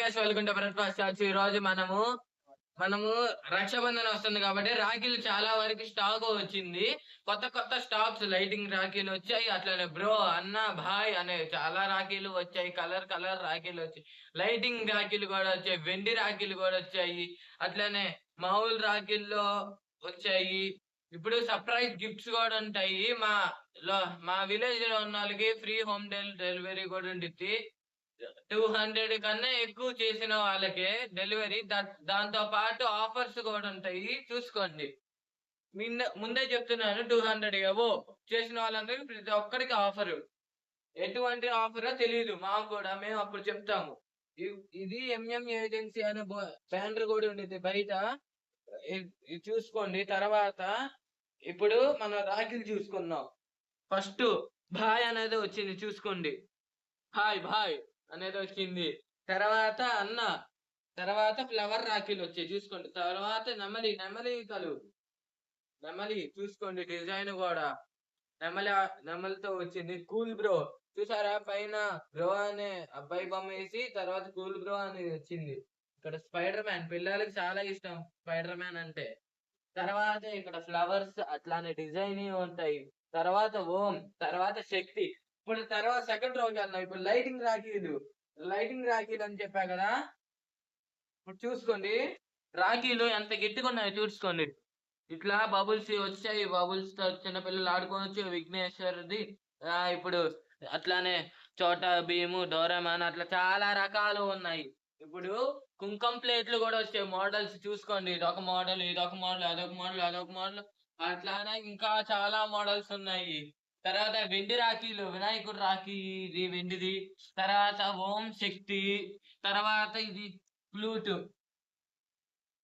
Guys, welcome to breakfast shots. ఈ రోజు మనము రక్షాబంధన్ వస్తుంది కాబట్టి రాఖీలు చాలా వరకు స్టాక్ వచ్చింది. కొత్త కొత్త స్టాక్స్ లైటింగ్ రాఖీలు వచ్చాయి. అట్లనే బ్రో, అన్న, భాయ్ అనే చాలా రాఖీలు వచ్చాయి. కలర్ కలర్ రాఖీలు వచ్చాయి. లైటింగ్ రాఖీలు కూడా వచ్చాయి. వెండి రాఖీలు కూడా వచ్చాయి. అట్లనే మామూలు రాఖీల్లో వచ్చాయి. ఇప్పుడు సర్ప్రైజ్ గిఫ్ట్స్ కూడా ఉంటాయి. మా విలేజ్ లో ఉన్న వాళ్ళకి ఫ్రీ హోమ్ డెలివరీ కూడా ఉంటుంది. 200 కన్నా ఎక్కువ చేసిన వాళ్ళకే డెలివరీ. దాంతో పాటు ఆఫర్స్ కూడా ఉంటాయి, చూసుకోండి. ముందే చెప్తున్నాను, 200 అబో చేసిన వాళ్ళందరికీ ప్రతి ఒక్కరికి ఆఫర్. ఎటువంటి ఆఫరో తెలియదు మాకు కూడా, మేము అప్పుడు చెప్తాము. ఇది ఎంఎం ఏజెన్సీ అనే బ్యానర్ కూడా ఉండేది బయట. ఇది చూసుకోండి. తర్వాత ఇప్పుడు మనం రాఖీలు చూసుకుందాం. ఫస్ట్ భాయ్ అనేది వచ్చింది, చూసుకోండి. హాయ్ భాయ్ అనేది వచ్చింది. తర్వాత అన్న, తర్వాత ఫ్లవర్ రాఖీలు వచ్చాయి, చూసుకోండి. తర్వాత నెమలి చూసుకోండి. డిజైన్ కూడా నెమలితో వచ్చింది. కూల్ బ్రో చూసారా, పైన బ్రో అనే అబ్బాయి బొమ్మ వేసి తర్వాత కూల్ బ్రో అని వచ్చింది. ఇక్కడ స్పైడర్ మ్యాన్, పిల్లలకి చాలా ఇష్టం స్పైడర్ మ్యాన్ అంటే. తర్వాత ఇక్కడ ఫ్లవర్స్ అట్లానే డిజైన్ ఉంటాయి. తర్వాత ఓం, తర్వాత శక్తి. ఇప్పుడు తర్వాత సెకండ్ రౌండ్ వెళ్దాం. ఇప్పుడు లైటింగ్ రాఖీలు అని చెప్పా కదా. ఇప్పుడు చూసుకోండి, రాఖీలు ఎంత గట్టిగా ఉన్నాయో చూసుకోండి. ఇట్లా బబుల్స్ వచ్చాయి. బబుల్స్ తో చిన్నపిల్లలు ఆడుకోవచ్చు. విఘ్నేశ్వరది. ఇప్పుడు అట్లానే చోటా భీము, డోరేమాన్ అట్లా చాలా రకాలు ఉన్నాయి. ఇప్పుడు కుంకుమ ప్లేట్లు కూడా వచ్చాయి. మోడల్స్ చూసుకోండి. ఇదొక మోడల్, ఇదొక మోడల్, అదొక మోడల్ అట్లానే ఇంకా చాలా మోడల్స్ ఉన్నాయి. తర్వాత వెండి రాఖీలు, వినాయకుడు రాఖీ ఇది వెండిది. తర్వాత ఓం శక్తి. తర్వాత ఇది ఫ్లూట్.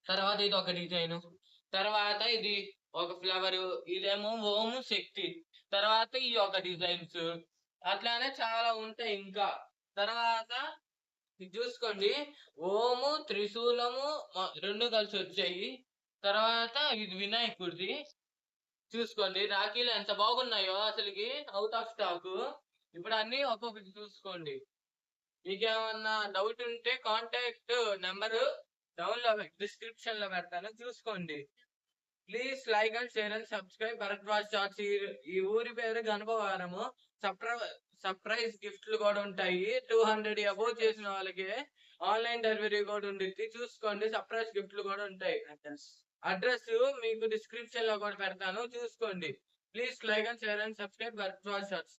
తర్వాత ఇది ఒక డిజైన్. తర్వాత ఇది ఒక ఫ్లవర్. ఇదేమో ఓం శక్తి. తర్వాత ఈ ఒక డిజైన్స్. అట్లానే చాలా ఉంటాయి ఇంకా. తర్వాత ఇది చూసుకోండి, ఓము, త్రిశూలము రెండు కలిసి వచ్చాయి. తర్వాత ఇది వినాయకుడిది. చూసుకోండి రాఖీలు ఎంత బాగున్నాయో, అసలుకి అవుట్ ఆఫ్ స్టాక్. ఇప్పుడు అన్ని ఒక్కొక్కటి చూసుకోండి. మీకేమన్నా డౌట్ ఉంటే కాంటాక్ట్ నెంబరు డిస్క్రిప్షన్ లో పెడతాను, చూసుకోండి. Please like and share and subscribe breakfast shots. ఈ ఊరి పేరు గణపవరము. సర్ప్రైజ్ గిఫ్ట్లు కూడా ఉంటాయి. 200 అబోవ్ చేసిన వాళ్ళకి ఆన్లైన్ డెలివరీ కూడా ఉంటుంది, చూసుకోండి. సర్ప్రైజ్ గిఫ్ట్లు కూడా ఉంటాయి. అడ్రస్ మీకు డిస్క్రిప్షన్ లో కూడా పెడతాను, చూసుకోండి. Please like and share and subscribe breakfast shots.